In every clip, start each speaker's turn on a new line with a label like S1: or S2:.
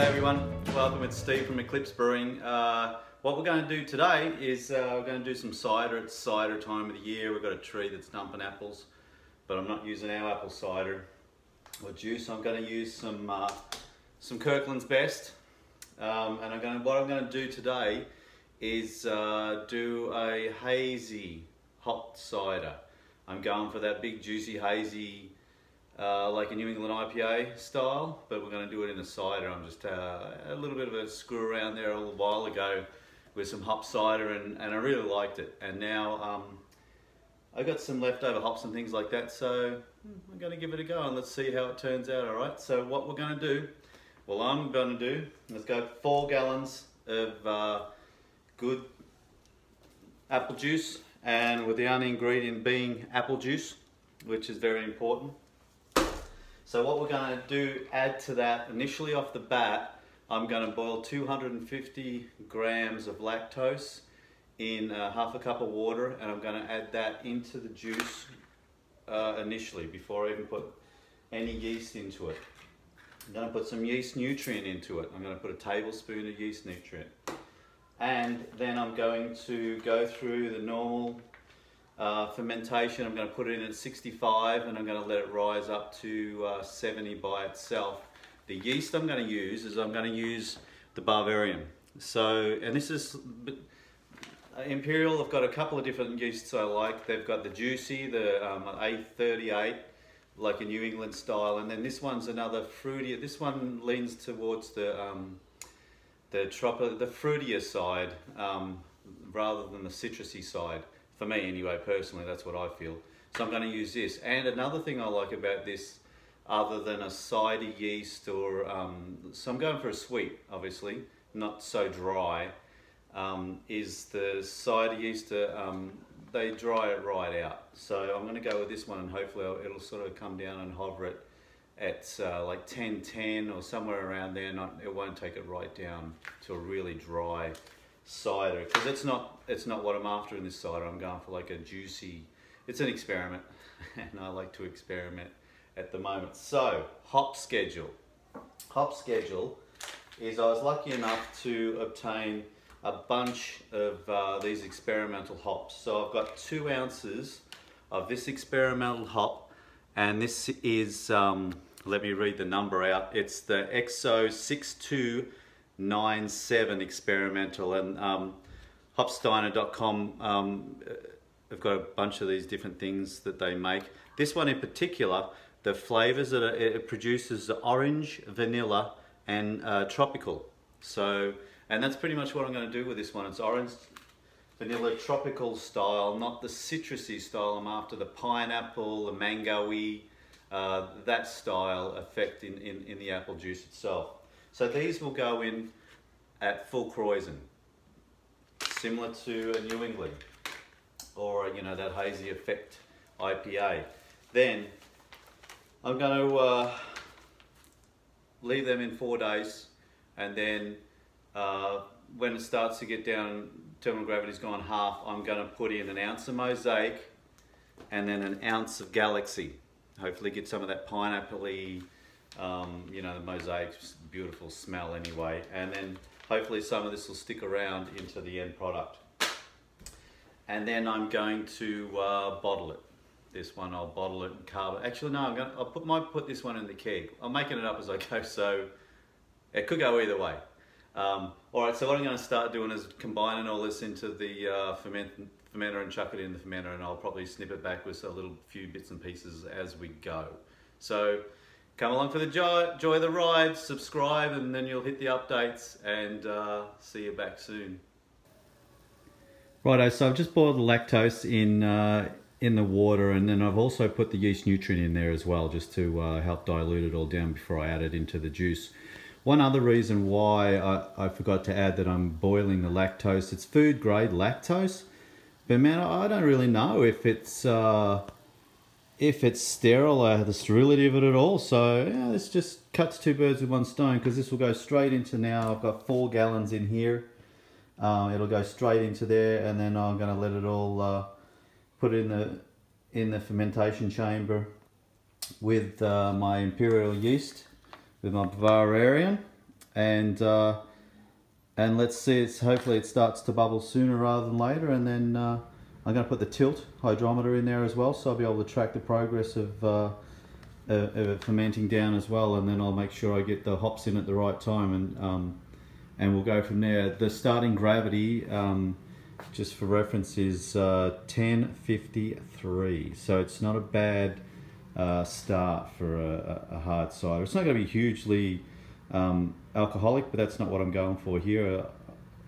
S1: G'day everyone, welcome, it's Steve from Eclipse Brewing. What we're going to do today is we're going to do some cider. It's cider time of the year. We've got a tree that's dumping apples, but I'm not using our apple cider or juice. I'm going to use some Kirkland's Best, and what I'm going to do today is do a hazy hop cider. I'm going for that big juicy hazy like a New England IPA style, but we're going to do it in a cider. I'm just a little bit of a screw around there a little while ago with some hop cider, and I really liked it. And now I got some leftover hops and things like that, so I'm going to give it a go and let's see how it turns out. All right, so what we're going to do, well, I'm going to do, let's go 4 gallons of good apple juice, and with the only ingredient being apple juice, which is very important. So what we're going to do, add to that initially off the bat, I'm going to boil 250 grams of lactose in half a cup of water, and I'm going to add that into the juice initially before I even put any yeast into it. I'm going to put some yeast nutrient into it. I'm going to put a tablespoon of yeast nutrient. And then I'm going to go through the normal fermentation. I'm going to put it in at 65 and I'm going to let it rise up to 70 by itself. The yeast I'm going to use is I'm going to use the Bavarian. So, and this is Imperial. I've got a couple of different yeasts I like. They've got the juicy, the A38, like a New England style, and then this one's another fruity. This one leans towards the fruitier side rather than the citrusy side. For me anyway, personally, that's what I feel. So I'm going to use this. And another thing I like about this, other than a cider yeast or, so I'm going for a sweet, obviously, not so dry, is the cider yeast, they dry it right out. So I'm going to go with this one, and hopefully it'll sort of come down and hover it at like 10-10 or somewhere around there. It won't take it right down to a really dry cider, because it's not what I'm after in this cider. I'm going for like a juicy, it's an experiment and I like to experiment at the moment. So hop schedule is, I was lucky enough to obtain a bunch of these experimental hops. So I've got 2 ounces of this experimental hop, and this is let me read the number out. It's the XO 6297 experimental, and hopsteiner.com have got a bunch of these different things that they make. This one in particular, the flavors that it produces are orange, vanilla, and tropical. So, and that's pretty much what I'm going to do with this one. It's orange, vanilla, tropical style, not the citrusy style. I'm after the pineapple, the mango-y, that style effect in the apple juice itself. So these will go in at full kreuzen, similar to a New England or, you know, that hazy effect IPA. Then I'm going to leave them in 4 days, and then when it starts to get down, terminal gravity's gone half, I'm going to put in 1 ounce of Mosaic and then 1 ounce of Galaxy. Hopefully get some of that pineapple-y, you know, the Mosaic's beautiful smell anyway, and then hopefully some of this will stick around into the end product. And then I'm going to bottle it. This one I'll bottle it and carb it. Actually no, might put this one in the keg. I'm making it up as I go, so it could go either way. Alright, so what I'm going to start doing is combining all this into the fermenter and chuck it in the fermenter, and I'll probably snip it back with a little few bits and pieces as we go. So come along for the joy of the ride, subscribe, and then you'll hit the updates, and see you back soon. Righto, so I've just boiled the lactose in the water, and then I've also put the yeast nutrient in there as well, just to help dilute it all down before I add it into the juice. One other reason why I forgot to add that I'm boiling the lactose, it's food grade lactose, but man, I don't really know if it's sterile or the sterility of it at all. So yeah, this just cuts 2 birds with 1 stone, because this will go straight into, now I've got 4 gallons in here. It'll go straight into there, and then I'm going to let it all put in the fermentation chamber with my Imperial yeast, with my Bavarian, and let's see. Hopefully it starts to bubble sooner rather than later, and then I'm going to put the tilt hydrometer in there as well, so I'll be able to track the progress of it fermenting down as well, and then I'll make sure I get the hops in at the right time, and we'll go from there. The starting gravity, just for reference, is 1053, so it's not a bad start for a hard cider. It's not going to be hugely alcoholic, but that's not what I'm going for here.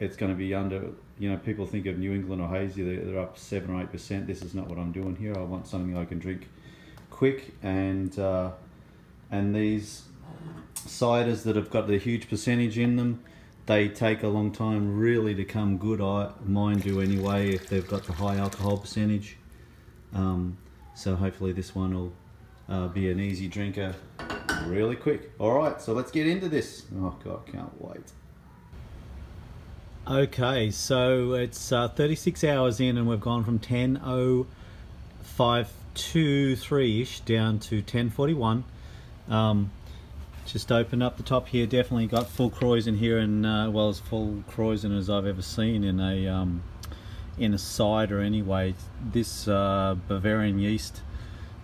S1: It's going to be under, you know, people think of New England or Hazy, they're up 7 or 8%. This is not what I'm doing here. I want something I can drink quick, and these ciders that have got the huge percentage in them, they take a long time really to come good. Mine do anyway, if they've got the high alcohol percentage. So hopefully this one will be an easy drinker really quick. Alright, so let's get into this. Oh God, can't wait. Okay, so it's 36 hours in, and we've gone from 10:0523-ish down to 10:41. Just opened up the top here, definitely got full Kreuzen here, and well, as full Kreuzen as I've ever seen in a cider anyway. This Bavarian yeast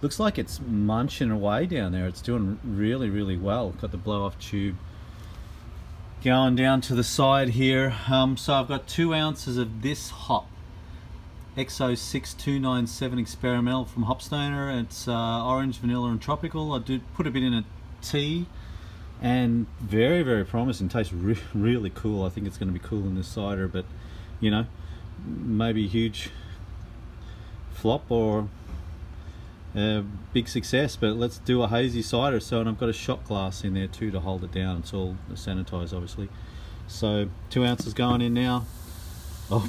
S1: looks like it's munching away down there. It's doing really, really well. Got the blow off tube going down to the side here. So I've got 2 ounces of this hop, XO6297 experimental from Hopstoner. It's orange, vanilla and tropical. I did put a bit in a tea, and very, very promising. Tastes really cool. I think it's going to be cool in this cider, but you know, maybe a huge flop or a big success. But let's do a hazy cider. So, and I've got a shot glass in there too to hold it down. It's all sanitized obviously. So 2 ounces going in now. Oh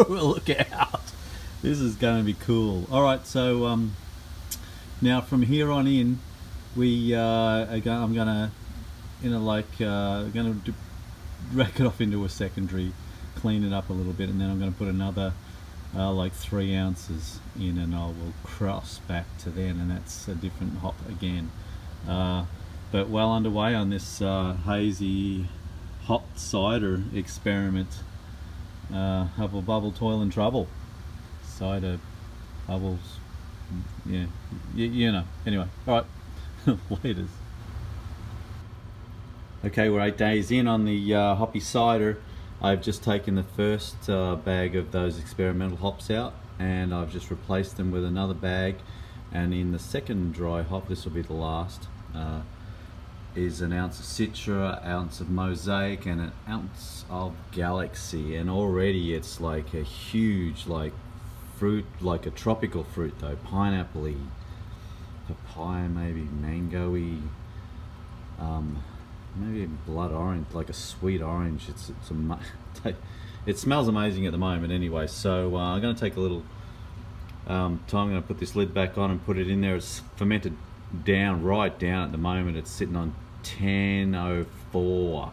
S1: look out, this is going to be cool. All right, so now from here on in, I'm gonna, you know, like gonna rack it off into a secondary, clean it up a little bit, and then I'm going to put another like 3 ounces in, and I will cross back to then, and that's a different hop again. But well underway on this hazy hop cider experiment. Hubble bubble toil and trouble, cider bubbles, yeah, you know. Anyway, all right. Laters. Okay, we're 8 days in on the hoppy cider. I've just taken the first bag of those experimental hops out, and I've just replaced them with another bag, and in the second dry hop, this will be the last, is an ounce of Citra, an ounce of Mosaic, and an ounce of Galaxy. And already it's like a huge, like fruit, like a tropical fruit though, pineapple-y, papaya, maybe mango-y, maybe blood orange, like a sweet orange. It smells amazing at the moment anyway. So I'm going to take a little time. I'm going to put this lid back on and put it in there. It's fermented down, right down at the moment. It's sitting on 10:04,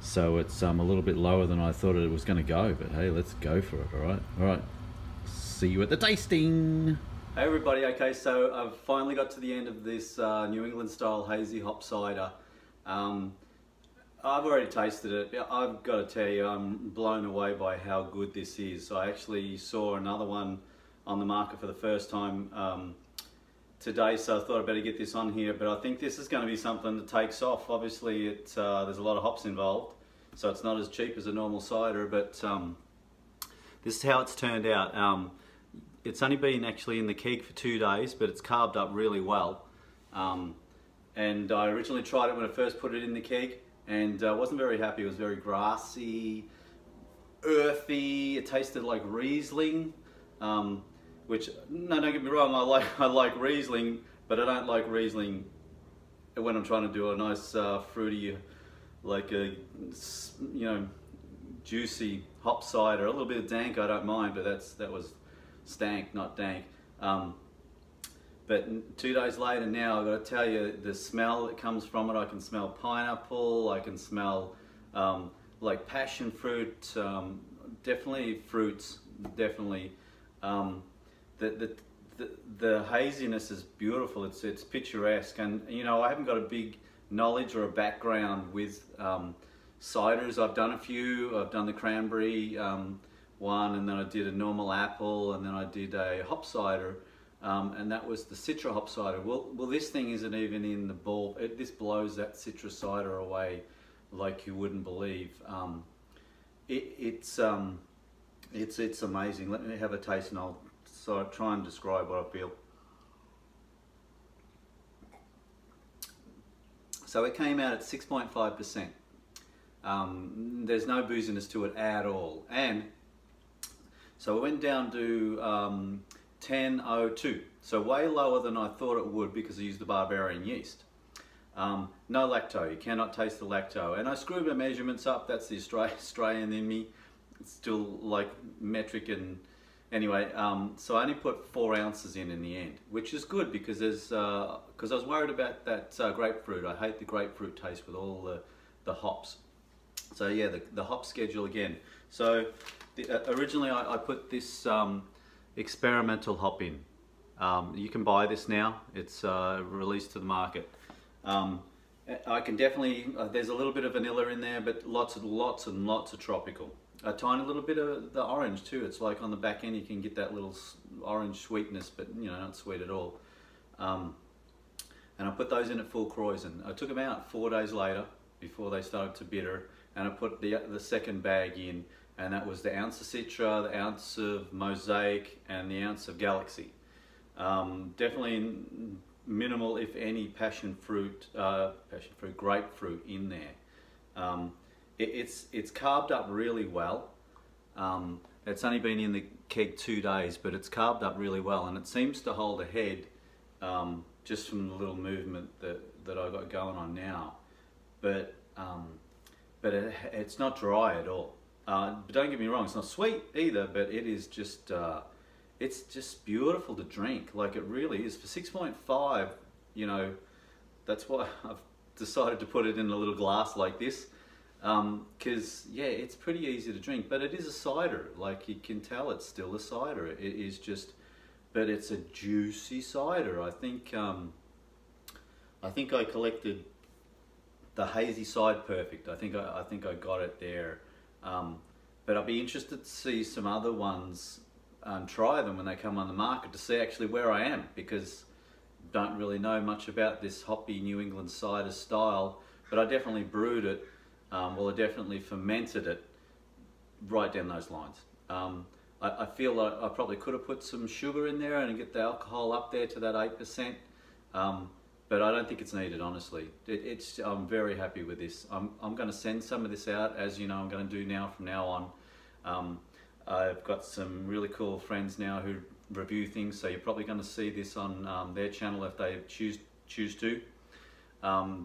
S1: so it's a little bit lower than I thought it was going to go, but hey, let's go for it. All right, see you at the tasting. Hey everybody, okay, so I've finally got to the end of this New England style hazy hop cider. I've already tasted it. I've got to tell you, I'm blown away by how good this is. So I actually saw another one on the market for the first time today, so I thought I'd better get this on here. But I think this is going to be something that takes off. Obviously, there's a lot of hops involved, so it's not as cheap as a normal cider, but this is how it's turned out. It's only been actually in the keg for 2 days, but it's carved up really well. And I originally tried it when I first put it in the keg, and I wasn't very happy. It was very grassy, earthy. It tasted like Riesling, which, no, don't get me wrong, I like Riesling, but I don't like Riesling when I'm trying to do a nice fruity, like a, you know, juicy hop cider. A little bit of dank I don't mind, but that was stank, not dank. But 2 days later now, I've got to tell you, the smell that comes from it, I can smell pineapple, I can smell like passion fruit, definitely fruits, definitely. The haziness is beautiful, it's picturesque, and you know, I haven't got a big knowledge or a background with ciders. I've done a few. I've done the cranberry one, and then I did a normal apple, and then I did a hop cider, and that was the Citra hop cider. Well, this thing isn't even in the ball. This blows that Citra cider away like you wouldn't believe. It's amazing. Let me have a taste, and I'll try and describe what I feel. So it came out at 6.5%. There's no booziness to it at all, and so it went down to 10.02, so way lower than I thought it would because I used the Bavarian yeast. No lacto, you cannot taste the lacto, and I screwed my measurements up. That's the Australian in me. It's still like metric, and anyway, so I only put 4 ounces in the end, which is good because I was worried about that grapefruit. I hate the grapefruit taste with all the hops. So yeah, the hop schedule again. So originally I put this experimental hop in. You can buy this now. It's released to the market. I can definitely, there's a little bit of vanilla in there, but lots and lots of tropical. A tiny little bit of the orange too. It's like on the back end you can get that little orange sweetness, but you know, not sweet at all. And I put those in at full kreuzen. I took them out 4 days later before they started to bitter, and I put the second bag in, and that was the ounce of Citra, the ounce of Mosaic, and the ounce of Galaxy. Definitely minimal, if any, passion fruit, grapefruit in there. It's carved up really well. It's only been in the keg 2 days, but it's carved up really well, and it seems to hold a head just from the little movement that I got going on now. But it's not dry at all. But don't get me wrong, it's not sweet either, but it is just it's just beautiful to drink. Like, it really is. For 6.5, you know, that's why I've decided to put it in a little glass like this, because yeah, it's pretty easy to drink, but it is a cider. Like, you can tell it's still a cider. It is just, but it's a juicy cider. I think I collected the Hazy Side Perfect. I think I got it there. But I'd be interested to see some other ones and try them when they come on the market to see actually where I am, because I don't really know much about this hoppy New England cider style, but I definitely brewed it, well, I definitely fermented it right down those lines. I feel like I probably could have put some sugar in there and get the alcohol up there to that 8%, but I don't think it's needed, honestly. I'm very happy with this. I'm going to send some of this out, as you know I'm going to do now from now on. I've got some really cool friends now who review things, so you're probably going to see this on their channel if they choose to.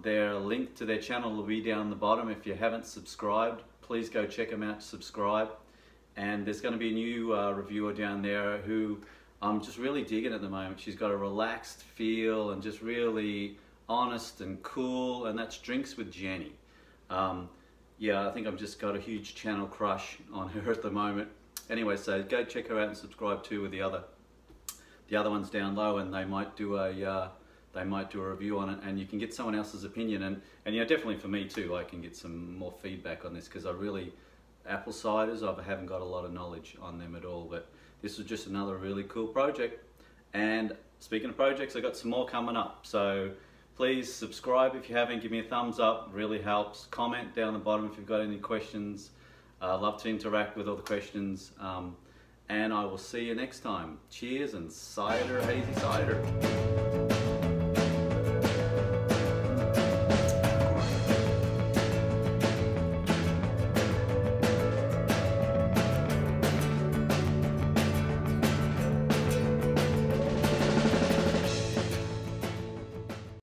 S1: Their link to their channel will be down the bottom. If you haven't subscribed, please go check them out, subscribe. And there's going to be a new reviewer down there who I'm just really digging at the moment. She's got a relaxed feel and just really honest and cool, and that's Drinks with Jeni. Yeah, I think I've just got a huge channel crush on her at the moment. Anyway, so go check her out and subscribe too with the other ones down low, and they might do a review on it, and you can get someone else's opinion, and yeah, definitely for me too, I can get some more feedback on this, because apple ciders, I haven't got a lot of knowledge on them at all, but this was just another really cool project. And speaking of projects, I got some more coming up, so please subscribe if you haven't, give me a thumbs up, really helps. Comment down the bottom if you've got any questions. I love to interact with all the questions, and I will see you next time. Cheers, and cider, hazy cider.